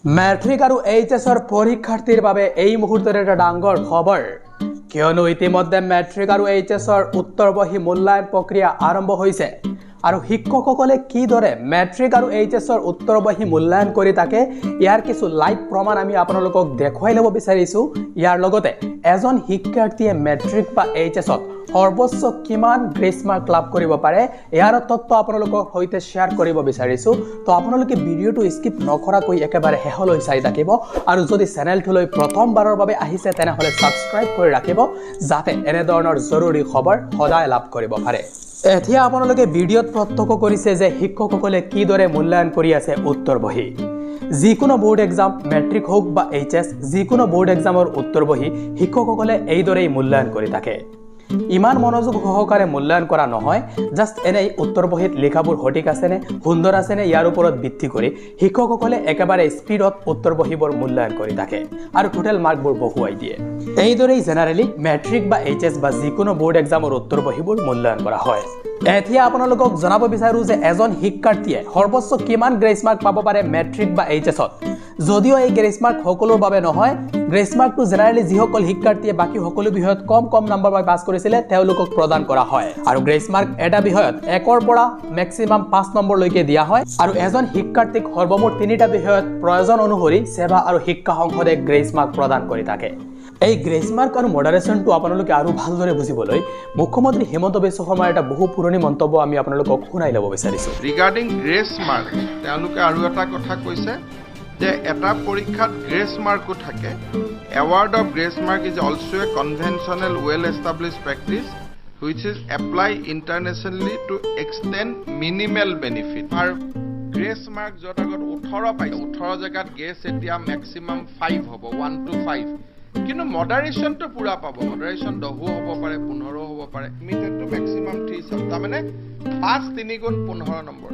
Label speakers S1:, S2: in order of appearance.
S1: Matric আৰু এইচএছৰ পৰীক্ষাৰ্থীৰ বাবে এই মুহূৰ্তত এটা ডাঙৰ খবৰ কিয়নো ইতিমধ্যে মেট্ৰিক আৰু এইচএছৰ উত্তৰবহী মূল্যায়ন প্ৰক্ৰিয়া আৰম্ভ হৈছে আৰু শিক্ষকসকলে কিদৰে মেট্ৰিক আৰু এইচএছৰ উত্তৰবহী মূল্যায়ন কৰি থাকে ইয়াৰ কিছু লাইভ প্ৰমাণ আমি আপোনালোকক দেখুৱাই ল'ব বিচাৰিছো। ইয়াৰ লগতে এজন শিক্ষাৰ্থীয়ে মেট্ৰিক বা এইচএছত সৰ্বোচ্চ কিমান গ্ৰেছ মাৰ্ক লাভ কৰিব পাৰে ইয়াৰ তথ্য আপোনালোকৰ সৈতে শ্বেয়াৰ কৰিব বিচাৰিছো। তো আপোনালোকে ভিডিঅ'টো স্কিপ নকৰাকৈ একেবাৰে শেষলৈ চাই থাকিব আৰু যদি চেনেলটোলৈ প্ৰথমবাৰৰ বাবে আহিছে তেনেহ'লে ছাবস্ক্ৰাইব কৰি ৰাখিব যাতে এনে ধৰণৰ জৰুৰী খবৰ সদায় লাভ কৰিব পাৰে। এতিয়া আপোনালোকে ভিডিঅ'ত প্ৰত্যক্ষ কৰিছে যে শিক্ষকসকলে কিদৰে মূল্যায়ন কৰি আছে উত্তৰবহী। যিকোনো বোৰ্ড এক্সাম মেট্ৰিক হোক বা এইচএছ যিকোনো বোৰ্ড এক্সামৰ উত্তৰবহী শিক্ষকসকলে এইদৰেই মূল্যায়ন কৰি থাকে। ইমান মনোযোগ সহকাৰে মূল্যায়ন কৰা নহয়, জাষ্ট এনেই উত্তৰবহীত লিখাবোৰ সঠিক আছেনে সুন্দৰ আছেনে ইয়াৰ ওপৰত ভিত্তি কৰি শিক্ষকসকলে একেবাৰে স্পীডত উত্তৰবহীবোৰ মূল্যায়ন কৰি থাকে আৰু টোটেল মাৰ্কবোৰ বহুৱাই দিয়ে। এইদৰেই জেনাৰেলি মেট্ৰিক বা এইচএছ বা যিকোনো বোৰ্ড এক্সামৰ উত্তৰবহীবোৰ মূল্যায়ন কৰা হয়। এতিয়া আপোনালোকক জনাব বিচাৰোঁ যে এজন শিক্ষাৰ্থীয়ে সৰ্বোচ্চ কিমান গ্ৰেছ মাৰ্ক পাব পাৰে মেট্ৰিক বা এইচএছত। যদিও এই গ্ৰেছ মাৰ্ক সকলোৰ বাবে নহয়, গ্ৰেছ মাৰ্কটো জেনাৰেলি যিসকল শিক্ষাৰ্থীয়ে বাকী সকলো বিষয়ত কম নম্বৰ পাই পাছ কৰিছিলে তেওঁলোকক প্ৰদান কৰা হয় আৰু গ্ৰেছ মাৰ্ক এটা বিষয়ত 1ৰ পৰা মেক্সিমাম 5 নম্বৰলৈকে দিয়া হয় আৰু এজন শিক্ষাৰ্থীক সৰ্বমুঠ 3টা বিষয়ত প্ৰয়োজন অনুসৰি সেৱা আৰু শিক্ষা সংসদে গ্ৰেছ মাৰ্ক প্ৰদান কৰি থাকে। এই গ্ৰেছ মাৰ্ক আৰু মডাৰেশ্যনটো আপোনালোকে আৰু ভালদৰে বুজিবলৈ মুখ্যমন্ত্ৰী হিমন্ত বিশ্ব শৰ্মাৰ এটা বহু পুৰণি মন্তব্য আমি আপোনালোকক শুনাই ল'ব বিচাৰিছোঁ।
S2: ৰিগাৰ্ডিং গ্ৰেছ মাৰ্ক তেওঁলোকে আৰু এটা কথা কৈছে যে এটা পৰীক্ষাত গ্ৰেছ মাৰ্কো থাকে। Award of grace mark is also a conventional well established practice which is apply internationally to extend minimal benefit. আৰু গ্ৰেছ মাৰ্ক য'ত আগত 18 পাইছে, 18 জেগাত গ্ৰেছ এতিয়া মেক্সিমাম 5 হ'ব, 1 to 5। কিন্তু মডাৰেশ্যনটো পুৰা পাব। মডাৰেশ্যন 10 হ'ব পাৰে, 15 হ'ব পাৰে, লিমিটেডটো মেক্সিমাম 30 হ'ব। তাৰমানে 5 3 গুণ 15 নম্বৰ।